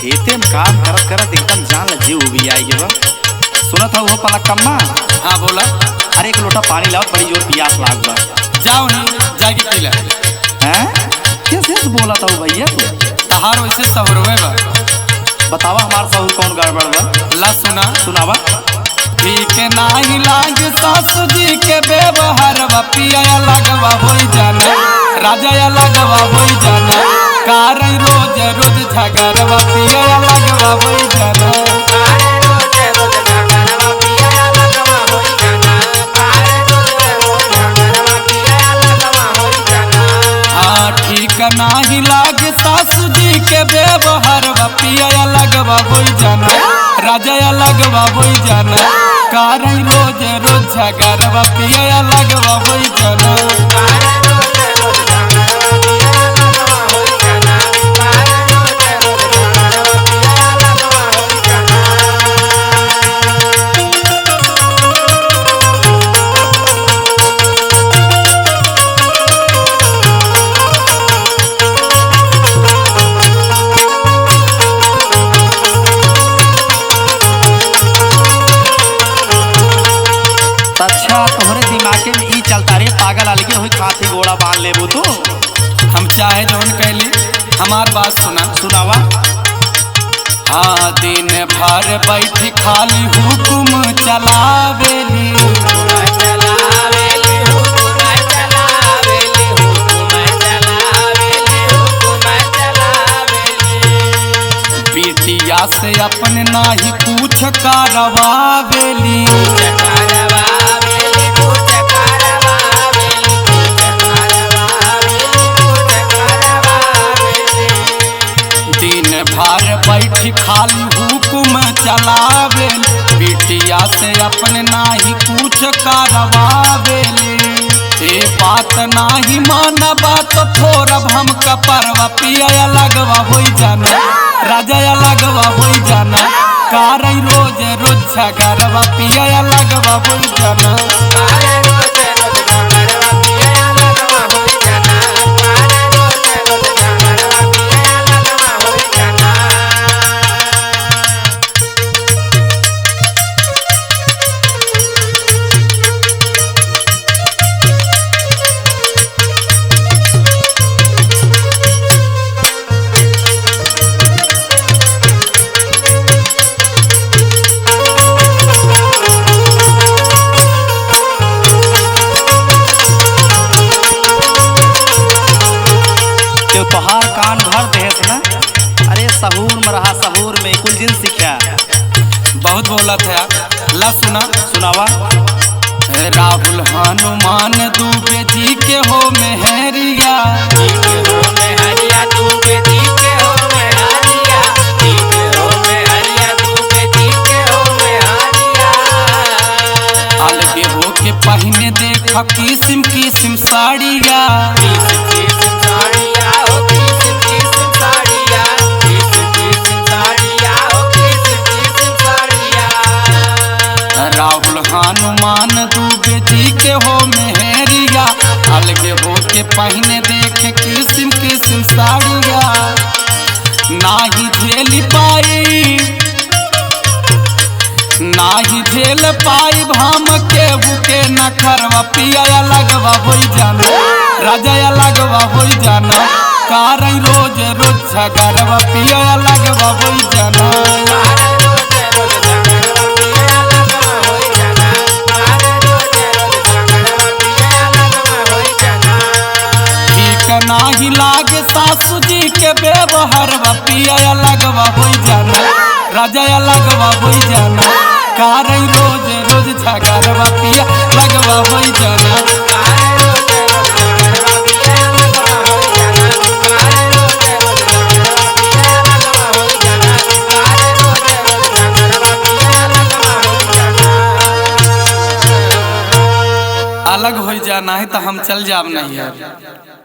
खेते में काम करत करत एकदम जान ल जीव भी आई बा। सुनत हो वो पला कम्मा? हाँ बोला। अरे एक लोटा पानी लाओ, बड़ी जोर प्यास लाग बा। जाओ नहीं जाके पी ले। हैं कैसे बोला था भैया तू? तहार वैसे सवरवे बा। बतावा हमार सहू कौन गड़बड़ बा? ला सुना सुनावा। ठीक नाही लागे सासू जी के व्यवहार बा, पिया लगवा होई जाना, राजा लगवा होई जाना, कारण रोज रोज झगड़वा, पिया लगवा होई जाना। हाँ ठीक नाही लागे सासू जी के व्यवहार बा, पिया लगवा होई जाना, राजा लगवा होई जाना, कारण रोज रोज झगड़वा, पिया लगवा होई जाना। अच्छा तोहरे दिमागे में ई चलता रे पागल अलगे हुई खाती गोड़ा बांध लेबू तू। हम चाहे जौन कैली, हमार बात सुना। सुनावा। हाँ दिन भर बैठी खाली हुकुम चलावेली, बिटिया से अपने नाही पूछ करवावेली, दिन भर बैठी खाली हुकुम चलावे, बिटिया से अपने नाही पूछ करवावेली, ए बात नाही मानबा तो थोरब हम कपरवा, पिया लगवा होई जाना, राजा लगवा होई जाना, कारण रोज रोज झगड़वा, पिया लगवा होई जाना। तोहार कान भर देहस ना। अरे सहूर में रहा, सहूर में कुल जिन सीखा। बहुत बोला था। ला सुना। सुनावा। राहुल हनुमान दुबे जी के हो मेहरिया, अलगे हो के पहने देखा किस्म किस्म साड़िया, राहुल हनुमान दुबे जी के हो मेहरिया, अलगे हो के पहने देखे किस्म किस्म साड़िया, नाही झेल पाई, नाही झेल पाई भाम के बुके न करवा, पिया लगवा होई जाना, राजा लगवा होई जाना, कारण रोज रोज झगड़वा, पिया लगवा होई जाना। नाही लागे सासू जी के व्यवहार बा, पिया लगवा होई जाना, राजा लगवा होई जाना, कारण रोज रोज झगड़वा, पिया लगवा होई जाना। अलग हो जाना है तो हम चल जाब नहीं है।